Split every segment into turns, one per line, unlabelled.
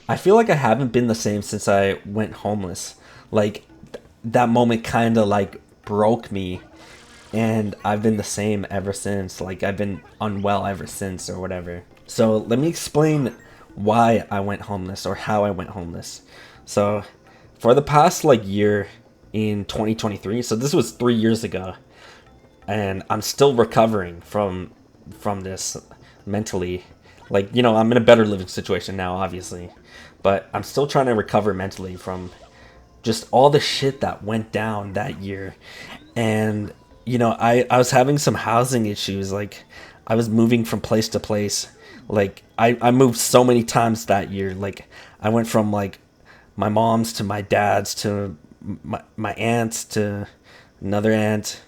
I feel like I haven't been the same since I went homeless. Like that moment kind of like broke me, and I've been the same ever since. Like I've been unwell ever since or whatever. So let me explain why I went homeless or how I went homeless. So for the past like year in 2023, so this was 3 years ago, and I'm still recovering from this mentally. Like, I'm in a better living situation now, obviously, but I'm still trying to recover mentally from just all the shit that went down that year. And I was having some housing issues. Like, I was moving from place to place. Like, I moved so many times that year. Like, I went from like my mom's to my dad's to my aunt's to another aunt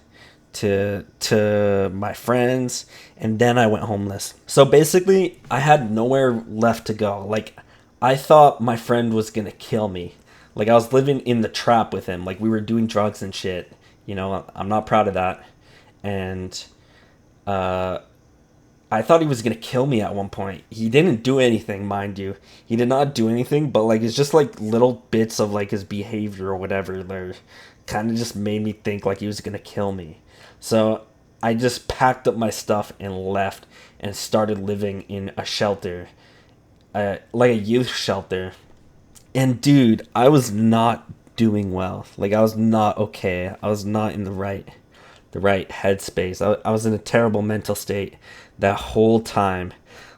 to my friends, and then I went homeless. So basically, I had nowhere left to go. Like, I thought my friend was gonna kill me. Like, I was living in the trap with him. Like, we were doing drugs and shit. I'm not proud of that. And uh I thought he was gonna kill me at one point. He didn't do anything, mind you. He did not do anything, but like it's just like little bits of like his behavior or whatever that kind of just made me think like he was gonna kill me. So I just packed up my stuff and left and started living in a shelter, like a youth shelter. And dude, I was not doing well. Like I was not okay. I was not in the right headspace. I was in a terrible mental state that whole time.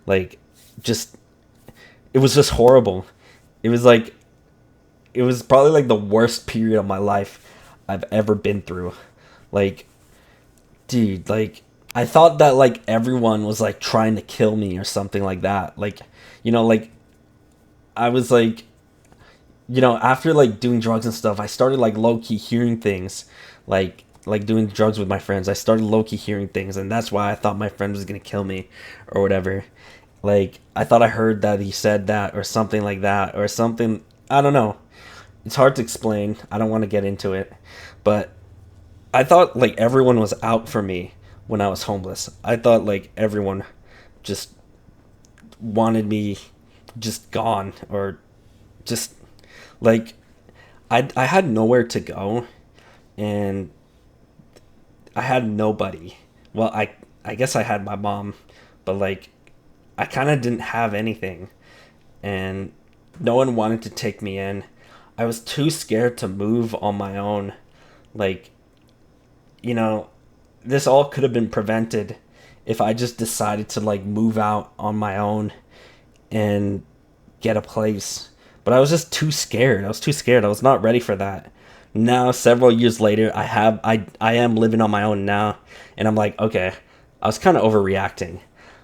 Like, just, it was just horrible. It was like, it was probably like the worst period of my life I've ever been through. Like, dude, like, I thought that like everyone was like trying to kill me or something like that. Like, like, I was like, after like doing drugs and stuff, I started like low key hearing things, like doing drugs with my friends. I started low key hearing things, and that's why I thought my friend was gonna kill me, or whatever. Like I thought I heard that he said that or something like that or something. I don't know. It's hard to explain. I don't want to get into it, but I thought like everyone was out for me when I was homeless. I thought like everyone just wanted me just gone or just like I had nowhere to go, and I had nobody. Well, I guess I had my mom, but like I kind of didn't have anything, and no one wanted to take me in. I was too scared to move on my own. Like, you know, this all could have been prevented if I just decided to like move out on my own and get a place. But I was just too scared. I was too scared. I was not ready for that. Now, several years later, I am living on my own now, and I'm like, okay, I was kind of overreacting.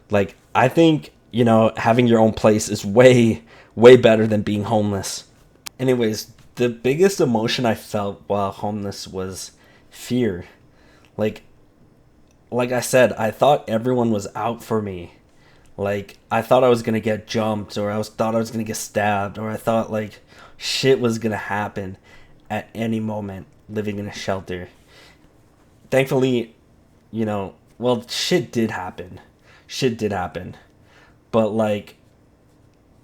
Like, I think, having your own place is way better than being homeless. Anyways, the biggest emotion I felt while homeless was fear. Like like I said, I thought everyone was out for me. Like I thought I was gonna get jumped, or thought I was gonna get stabbed, or I thought like shit was gonna happen at any moment living in a shelter. Thankfully, well, shit did happen. Shit did happen. But like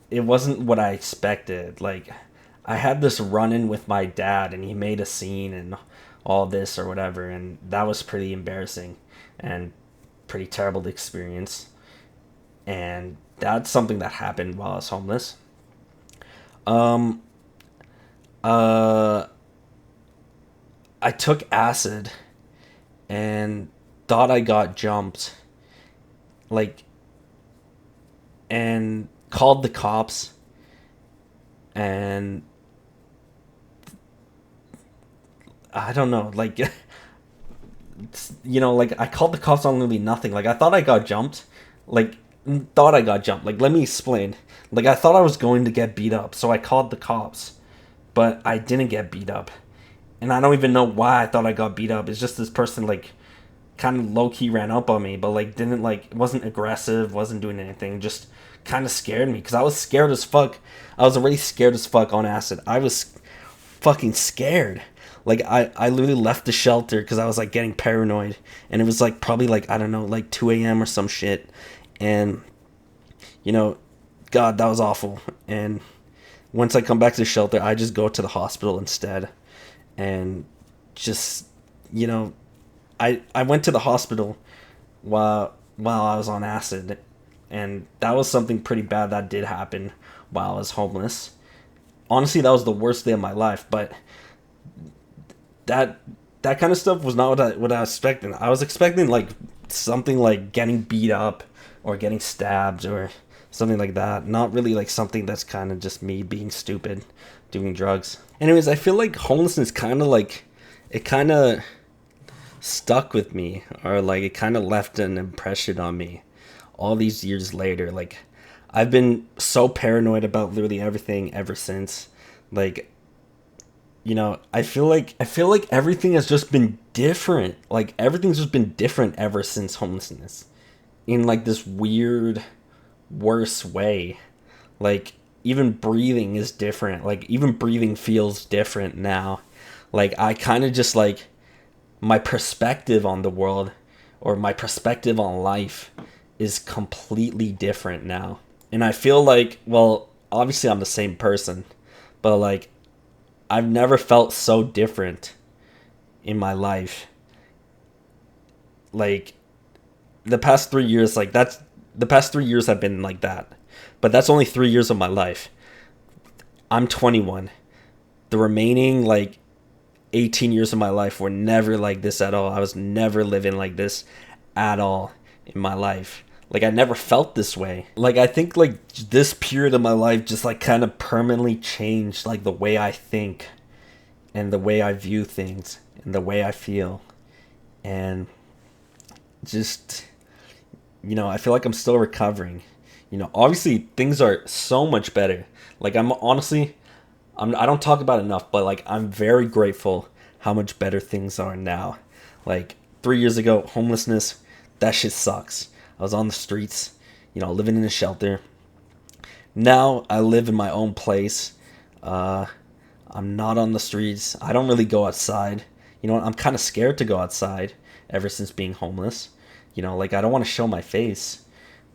it wasn't what I expected. Like I had this run in with my dad, and he made a scene and all this or whatever, and that was pretty embarrassing and pretty terrible to experience. And that's something that happened while I was homeless. Um, uh, I took acid and thought I got jumped, like, and called the cops, and I don't know, like, like I called the cops on literally nothing. Like I thought I got jumped, like thought I got jumped. Like let me explain. Like I thought I was going to get beat up, so I called the cops, but I didn't get beat up, and I don't even know why I thought I got beat up. It's just this person like kind of low key ran up on me, but like didn't like wasn't aggressive, wasn't doing anything. Just kind of scared me because I was scared as fuck. I was already scared as fuck on acid. I was fucking scared. Like I literally left the shelter because I was like getting paranoid, and it was like probably like I don't know like 2 a.m. or some shit, and you know, God, that was awful. And once I come back to the shelter, I just go to the hospital instead. And just, you know, I went to the hospital while I was on acid, and that was something pretty bad that did happen while I was homeless. Honestly, that was the worst day of my life, but that that kind of stuff was not what I was expecting. I was expecting like something like getting beat up or getting stabbed or something like that. Not really like something that's kind of just me being stupid, doing drugs. Anyways, I feel like homelessness kind of like it kind of stuck with me, or like it kind of left an impression on me all these years later. Like I've been so paranoid about literally everything ever since. Like, you know, I feel like everything has just been different. Like everything's just been different ever since homelessness, in like this weird, worse way. Like even breathing is different. Like even breathing feels different now. Like I kind of just like my perspective on the world, or my perspective on life, is completely different now. And I feel like, well, obviously I'm the same person, but like I've never felt so different in my life. Like the past 3 years, like that's the past 3 years have been like that. But that's only 3 years of my life. I'm 21. The remaining like 18 years of my life were never like this at all. I was never living like this at all in my life. Like I never felt this way. Like I think like this period of my life just like kind of permanently changed like the way I think and the way I view things and the way I feel. And just, you know, I feel like I'm still recovering. You know, obviously things are so much better. Like I'm honestly, I don't talk about it enough, but like I'm very grateful how much better things are now. Like 3 years ago, homelessness, that shit sucks. I was on the streets, you know, living in a shelter. Now I live in my own place. I'm not on the streets. I don't really go outside. You know what? I'm kind of scared to go outside ever since being homeless. You know, like I don't want to show my face.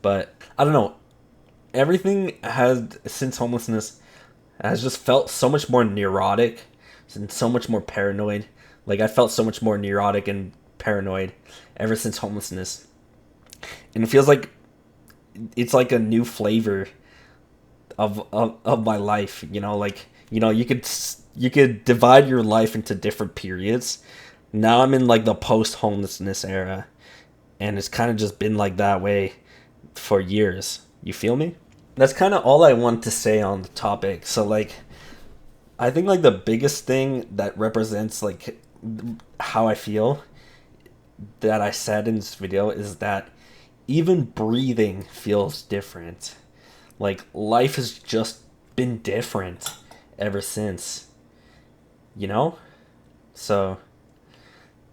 But I don't know. Everything has, since homelessness, has just felt so much more neurotic and so much more paranoid. Like I felt so much more neurotic and paranoid ever since homelessness. And it feels like it's like a new flavor of my life, you know, like, you know, you could divide your life into different periods. Now I'm in like the post homelessness era, and it's kind of just been like that way for years. You feel me? That's kind of all I want to say on the topic. So like I think like the biggest thing that represents like how I feel that I said in this video is that even breathing feels different. Like life has just been different ever since, you know? So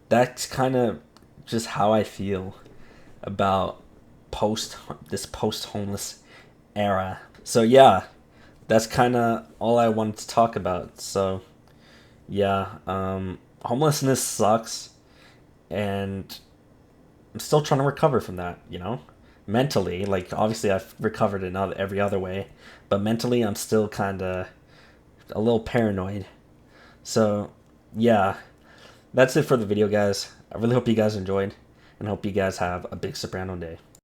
that's kind of just how I feel about post homeless era. So yeah, that's kind of all I wanted to talk about. So yeah, homelessness sucks, and I'm still trying to recover from that, you know? Mentally, like obviously I've recovered in every other way, but mentally I'm still kind of a little paranoid. So, yeah, that's it for the video, guys. I really hope you guys enjoyed, and hope you guys have a big soprano day.